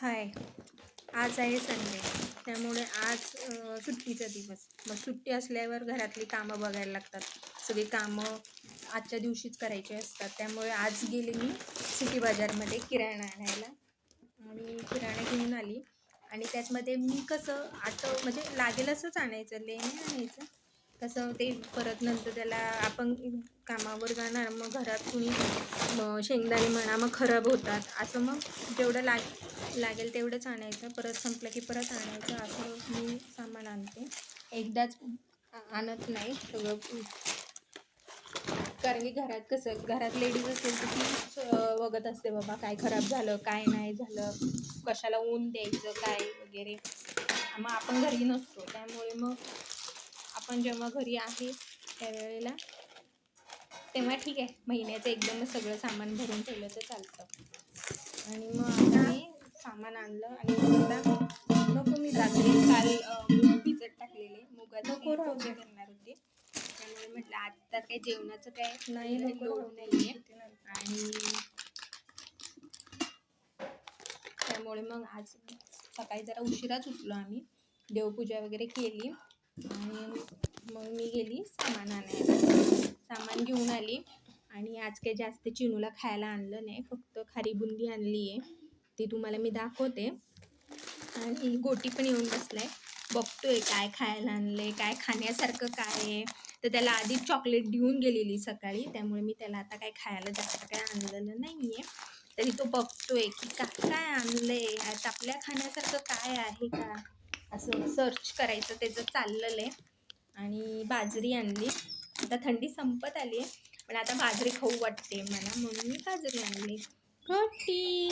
हाय. आज आहे संडे, त्यामुळे आज सुट्टीचा दिवस. मग सुट्टी असल्यावर घरातली कामं बघायला लागतात. सगळी कामं आजच्या दिवशीच करायची असतात. त्यामुळे आज गेले मी सिटी बाजारमध्ये किराणा आणायला आणि किराणा घेऊन आली. आणि त्यातमध्ये मी कसं म्हणजे लागेल असंच आणायचं, लय नाही आणायचं. कसं ते परत नंतर त्याला आपण कामावर जाणार, मग घरात कुणी शेंगदाणे म्हणा मग खराब होतात. असं मग जेवढं लागेल तेवढंच आणायचं, परत संपलं की परत आणायचं, असं मी सामान आणते. एकदाच आणत नाही सगळं, कारण की घरात लेडीज असेल तर ती बघत असते बाबा काय खराब झालं काय नाही झालं, कशाला ऊन द्यायचं काय वगैरे. मग आपण घरी नसतो, त्यामुळे मग आपण जेव्हा घरी आहे त्यावेळेला तेव्हा ठीक आहे, महिन्याचं एकदमच सगळं सामान भरून ठेवलं तर चालतं. आणि मग आता मी सामान आणलं आणि नको, मी रात्री काल मूग भिजत टाकलेले, मुगाची भाजी करणार होते. त्यामुळे म्हटलं आज तर काही जेवणाचं काय नाही लोड नाही आहे, आणि त्यामुळे मग आज सकाळी जरा उशिराच उठलो आम्ही, देवपूजा वगैरे केली आणि मग मी गेली सामान आणायला. सामान घेऊन आली आणि आज काही जास्त चिनूला खायला आणलं नाही, फक्त खारी बुंदी आणली आहे, ती तुम्हाला मी दाखवते. आणि गोटी पण येऊन बसलाय, बघतोय काय खायला आणलंय, काय खाण्यासारखं काय आहे. तर त्याला आधी चॉकलेट देऊन गेलेली सकाळी, त्यामुळे मी त्याला आता काय खायला जास्त काय आणलेलं नाही आहे. तरी तो बघतोय की काय आणलंय, आता आपल्या खाण्यासारखं काय आहे का, असं सर्च करायचं त्याचं चाललेलं आहे. आणि बाजरी आणली, आता थंडी संपत आली आहे पण आता बाजरी खाऊ वाटते मला, म्हणून मी बाजरी आणली. गोटी